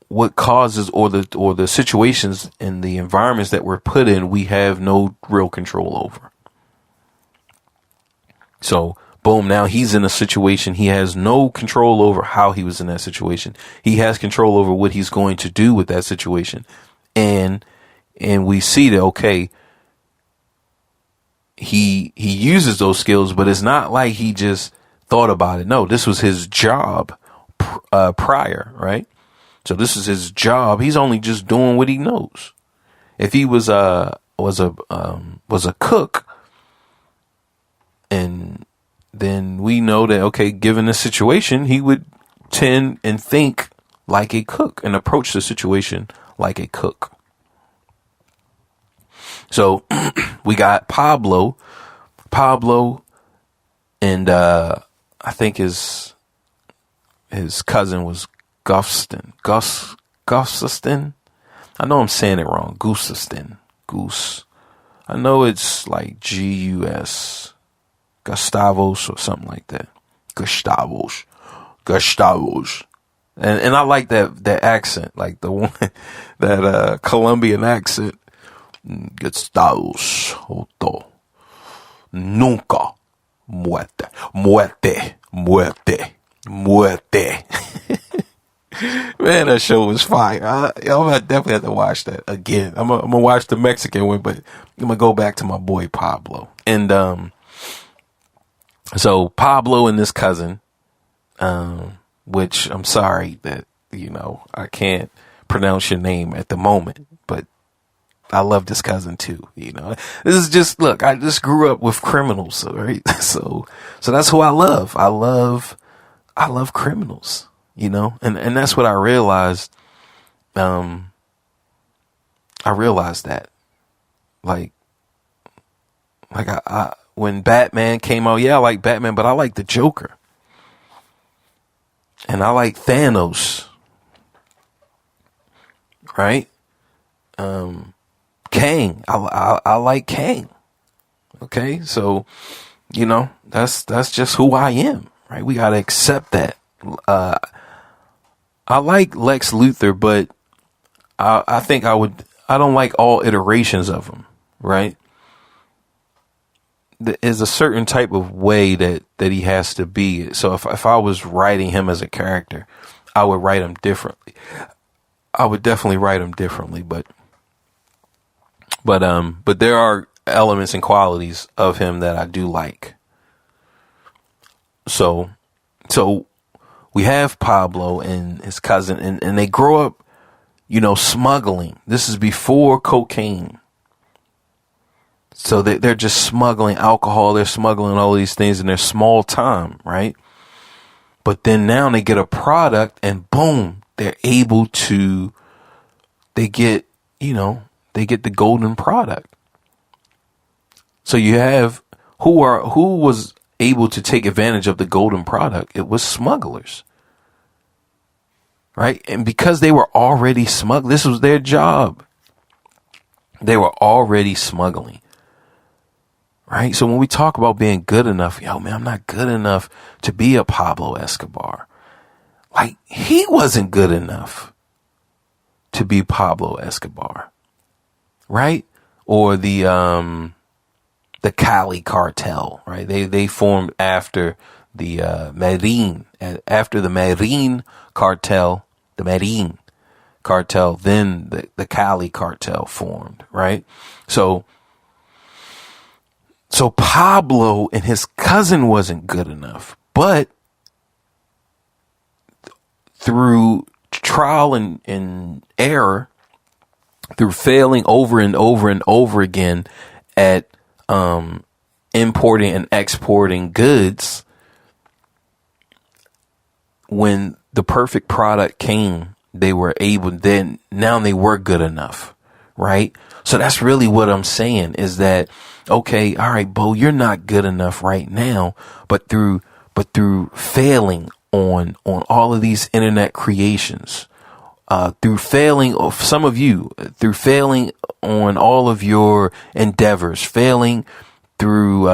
what causes or the situations and the environments that we're put in, we have no real control over. So boom, now he's in a situation. He has no control over how he was in that situation. He has control over what he's going to do with that situation. And we see that, okay, he uses those skills, but it's not like he just thought about it. No, this was his job prior, right? So this is his job. He's only just doing what he knows. If he was a cook, and then we know that, okay, given the situation, he would tend and think like a cook and approach the situation like a cook. So we got Pablo, and I think his cousin was Gustafsson. I know I'm saying it wrong. Gustafsson. Goose. I know it's like Gus. Gustavos or something like that. Gustavos. And I like that accent, like the one, that Colombian accent. Gustavos. Otto. Nunca. Muerte. Man, that show was fire. Y'all definitely have to watch that again. I'm gonna watch the Mexican one, but I'm gonna go back to my boy Pablo. And so Pablo and this cousin, which I'm sorry that I can't pronounce your name at the moment, but I love this cousin too. This is just, look, I just grew up with criminals, right? So that's who I love. I love criminals. And that's what I realized. I realized that, like I when Batman came out, yeah, I like Batman, but I like the Joker, and I like Thanos, right? Kang, I like Kang. Okay, so that's just who I am, right? We gotta accept that. I like Lex Luthor, but I think I don't like all iterations of him, right? There's a certain type of way that he has to be. So if I was writing him as a character, I would write him differently. I would definitely write him differently, but there are elements and qualities of him that I do like. So we have Pablo and his cousin, and they grow up, smuggling. This is before cocaine. So they're just smuggling alcohol. They're smuggling all these things in their small time, right? But then now they get a product, and boom, they're able to, they get the golden product. So you have, who was able to take advantage of the golden product? It was smugglers. Right? And because they were already smuggling, this was their job. They were already smuggling. Right? So when we talk about being good enough, I'm not good enough to be a Pablo Escobar. Like, he wasn't good enough to be Pablo Escobar. Right? Or the Cali cartel, right? They formed after the Medellin cartel, then the Cali cartel formed, right? So Pablo and his cousin wasn't good enough, but through trial and error, through failing over and over and over again at importing and exporting goods, when the perfect product came, they were good enough, right? So that's really what I'm saying, is that, okay, all right, Bo, you're not good enough right now, but through failing on all of these internet creations, through failing on all of your endeavors, failing through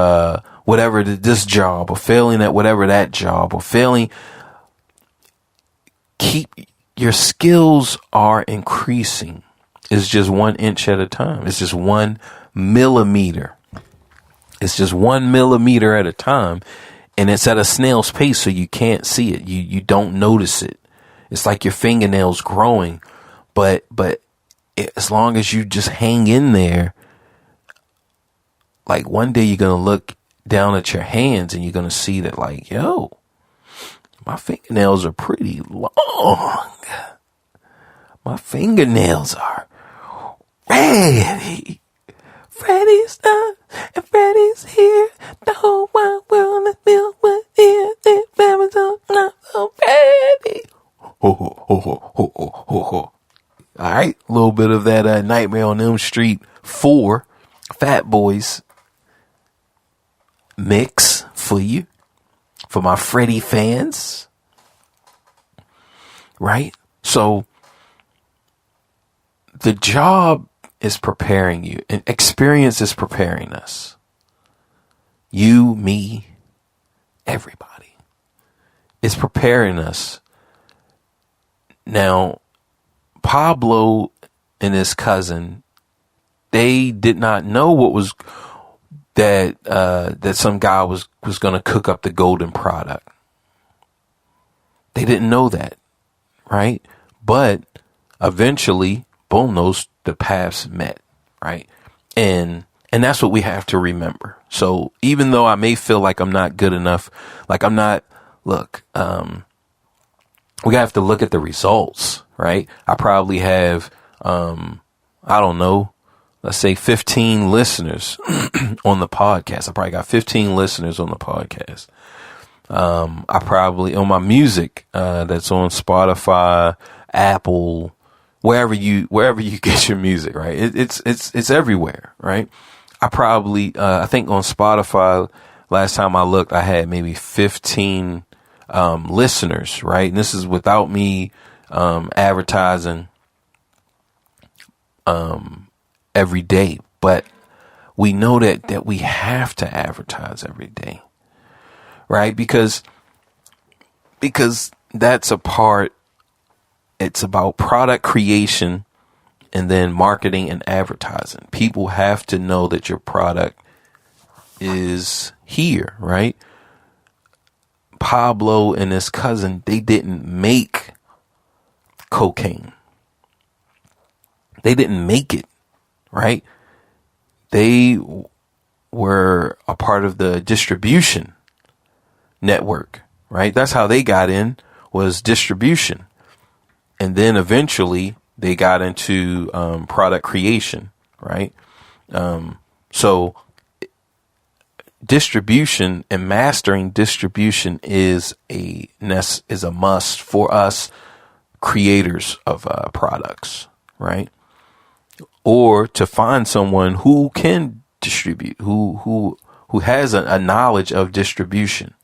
whatever this job, or failing at whatever that job, or failing, your skills are increasing. It's just 1 inch at a time. It's just 1 millimeter. It's just 1 millimeter at a time. And it's at a snail's pace, so you can't see it. You don't notice it. It's like your fingernails growing. But as long as you just hang in there, like one day you're going to look down at your hands and you're going to see that, like, yo, my fingernails are pretty long. My fingernails are ready. Freddy's done and Freddy's here. The whole wide world is filled with it. Family's not so ready. Ho, ho, ho, ho, ho, ho, ho, ho. All right, a little bit of that Nightmare on Elm Street 4 Fat Boys mix for you, for my Freddy fans. Right? So the job is preparing you, and experience is preparing us. You, me, everybody. It's preparing us. Now, Pablo and his cousin, they did not know what was that some guy was going to cook up the golden product. They didn't know that, right? But eventually, boom, the paths met, right? And that's what we have to remember. So even though I may feel like I'm not good enough, like I'm not, look, we have to look at the results, right? I probably have, I don't know, let's say 15 listeners on the podcast. I probably got 15 listeners on the podcast. I probably, on my music, that's on Spotify, Apple, wherever you get your music, right? It's everywhere, right? I probably, I think on Spotify, last time I looked, I had maybe 15, listeners, right? And this is without me, advertising, every day, but we know that we have to advertise every day, right? Because that's a part. It's about product creation and then marketing and advertising. People have to know that your product is here, right? Pablo and his cousin, they didn't make cocaine. They didn't make it, right? They were a part of the distribution network, right? That's how they got in, was distribution. And then eventually they got into product creation, right? So distribution and mastering distribution is a must for us creators of products, right? Or to find someone who can distribute, who has a knowledge of distribution.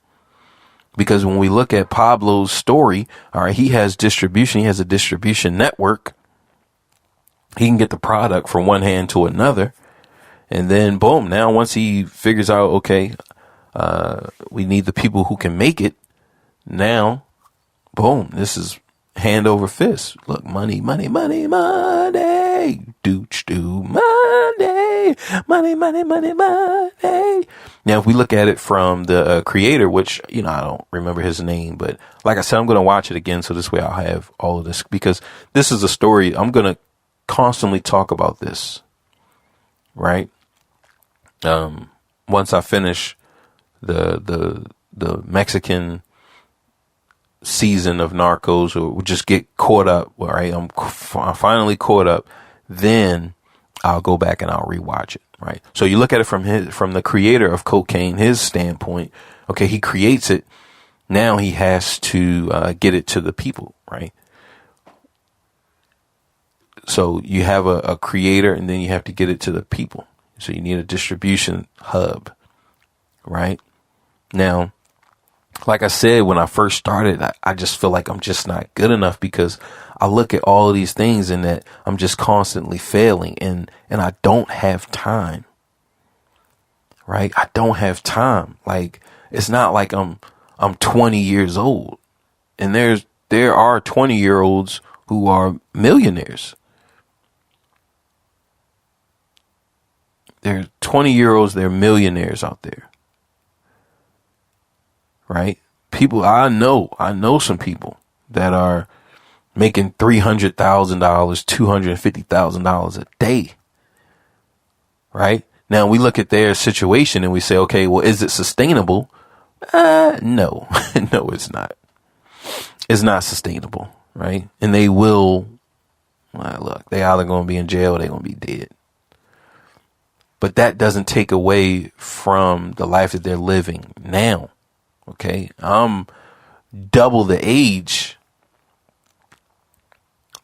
Because when we look at Pablo's story, all right, he has distribution. He has a distribution network. He can get the product from one hand to another. And then, boom, now once he figures out, okay, we need the people who can make it. Now, boom, this is hand over fist. Look, money, money, money, money. Dooch do money. Money, money, money, money. Now, if we look at it from the creator, which, I don't remember his name, but like I said, I'm going to watch it again. So this way I'll have all of this, because this is a story. I'm going to constantly talk about this, right? Once I finish the Mexican season of Narcos, or just get caught up, right? I'm finally caught up. Then I'll go back and I'll rewatch it, right? So you look at it from the creator of cocaine, his standpoint. Okay, he creates it. Now he has to get it to the people, right? So you have a creator, and then you have to get it to the people. So you need a distribution hub, right? Now, like I said, when I first started, I just feel like I'm just not good enough, because I look at all of these things and that I'm just constantly failing, and I don't have time, right? I don't have time. Like, it's not like I'm 20 years old, and there's there are 20-year-olds who are millionaires. There are 20-year-olds, they're millionaires out there. Right? People, I know some people that are making $300,000, $250,000 a day. Right? Now we look at their situation and we say, okay, well, is it sustainable? No, no, it's not. It's not sustainable. Right? And they will, look, they either going to be in jail or they're going to be dead. But that doesn't take away from the life that they're living now. Okay. I'm double the age,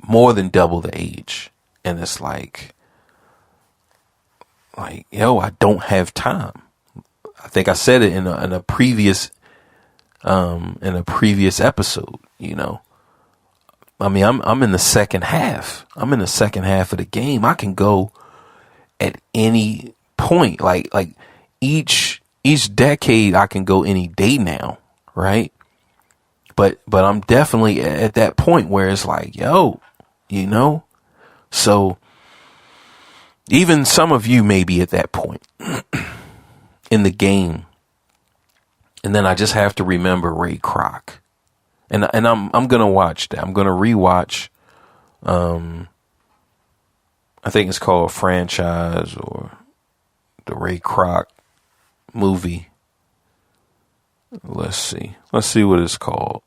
more than double the age. And it's like, yo, I don't have time. I think I said it in a previous episode, you know. I mean, I'm in the second half. I'm in the second half of the game. I can go at any point, like each decade I can go any day now, right? But I'm definitely at that point where it's like, yo, you know, so even some of you may be at that point in the game. And then I just have to remember Ray Kroc. And I'm going to watch that. I'm going to rewatch, I think it's called Franchise or the Ray Kroc movie. Let's see what it's called.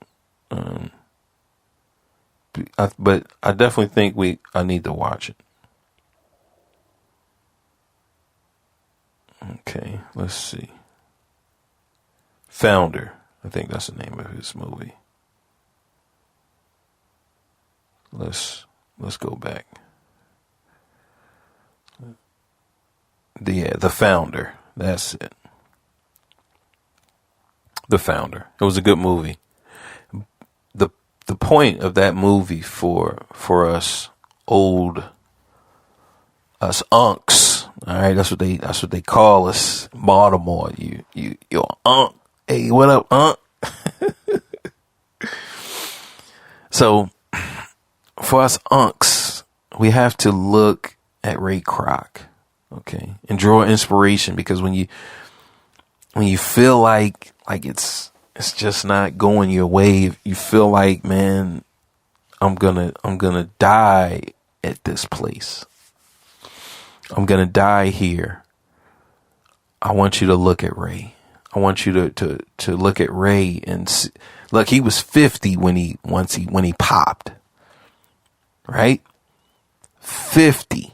But I definitely think I need to watch it. Okay, let's see. Founder. I think that's the name of his movie. Let's go back. The Founder. That's it. The Founder. It was a good movie. The point of that movie for us unks, all right, that's what they call us, Baltimore. You're unk. Hey, what up, unk? So for us unks, we have to look at Ray Kroc, okay, and draw inspiration, because when you feel like it's just not going your way, you feel like, man, I'm gonna die at this place. I'm gonna die here. I want you to look at Ray. I want you to look at Ray and see, look, he was 50 when he popped. Right? 50.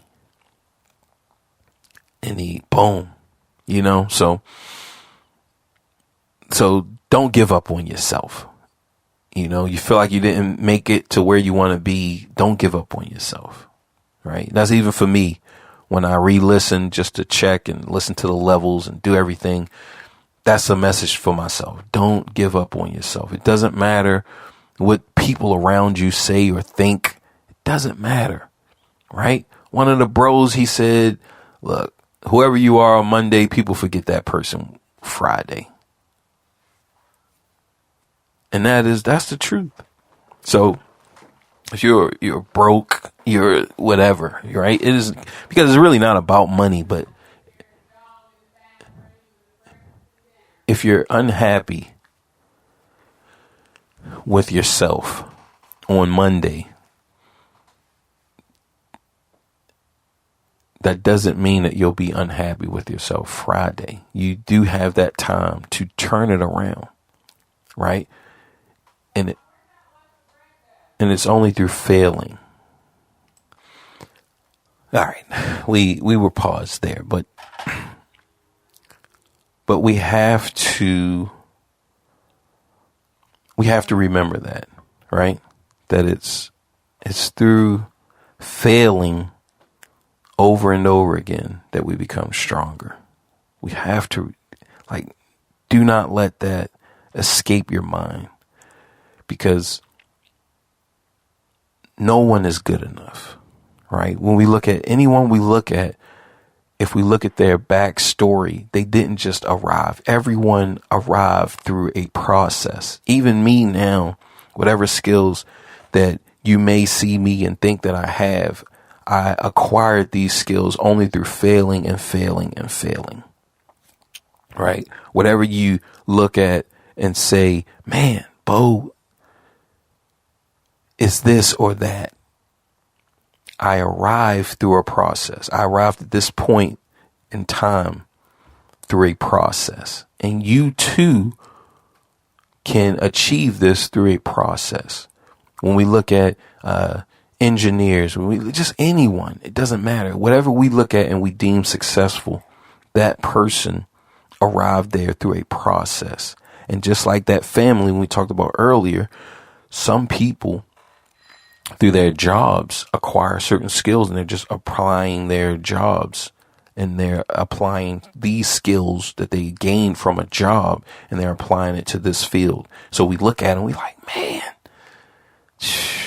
And he boom. You know, so don't give up on yourself. You know, you feel like you didn't make it to where you want to be. Don't give up on yourself. Right? That's even for me when I re-listen just to check and listen to the levels and do everything. That's a message for myself. Don't give up on yourself. It doesn't matter what people around you say or think. It doesn't matter. Right? One of the bros, he said, look, whoever you are on Monday, people forget that person Friday. And that's the truth. So if you're broke, you're whatever, right? It is, because it's really not about money, but if you're unhappy with yourself on Monday, that doesn't mean that you'll be unhappy with yourself Friday. You do have that time to turn it around, right? And it's only through failing. All right, we were paused there, but we have to remember that, right? That it's through failing over and over again that we become stronger. We have to, do not let that escape your mind, because no one is good enough, right? When we look at anyone if we look at their backstory, they didn't just arrive. Everyone arrived through a process. Even me now, Whatever skills that you may see me and think that I have, I acquired these skills only through failing and failing and failing. Right? Whatever you look at and say, man, Bo, is this or that? I arrived through a process. I arrived at this point in time through a process. And you too can achieve this through a process. When we look at engineers, just anyone, it doesn't matter. Whatever we look at and we deem successful, that person arrived there through a process. And just like that family we talked about earlier, some people through their jobs acquire certain skills and they're just applying their jobs and they're applying these skills that they gained from a job and they're applying it to this field. So we look at it and we're like, man,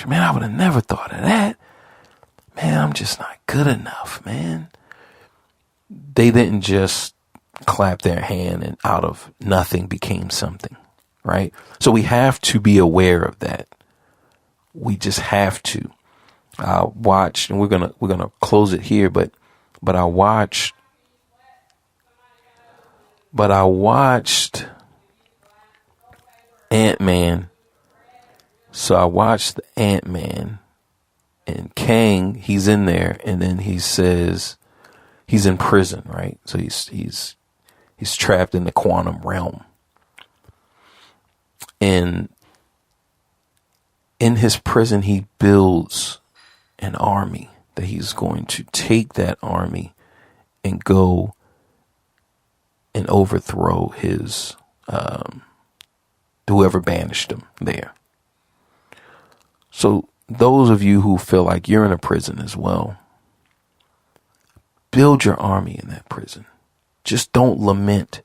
I would have never thought of that. Man, I'm just not good enough, man. They didn't just clap their hand and out of nothing became something, right? So we have to be aware of that. We just have to watch, and we're gonna close it here. But I watched Ant-Man. So I watched Ant-Man, and Kang, he's in there, and then he says he's in prison, right? So he's trapped in the quantum realm, and in his prison, he builds an army that he's going to take that army and go and overthrow his, whoever banished him there. So those of you who feel like you're in a prison as well, build your army in that prison. Just don't lament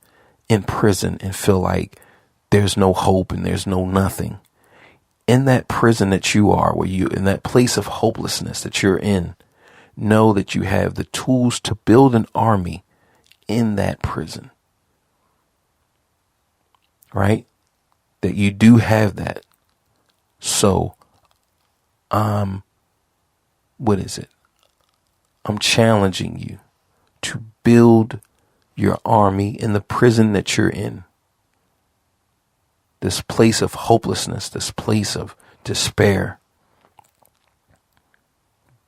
in prison and feel like there's no hope and there's no nothing. In that prison that you are, in that place of hopelessness that you're in, know that you have the tools to build an army in that prison. Right? That you do have that. So, what is it? I'm challenging you to build your army in the prison that you're in. This place of hopelessness, this place of despair.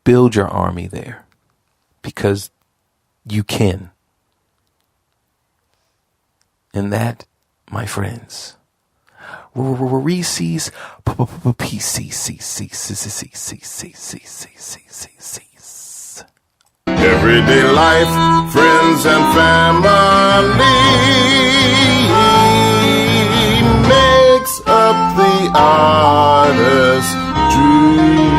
Build your army there because you can. And that, my friends, Reese's Pieces. Everyday life, friends and family makes up the artist's dream.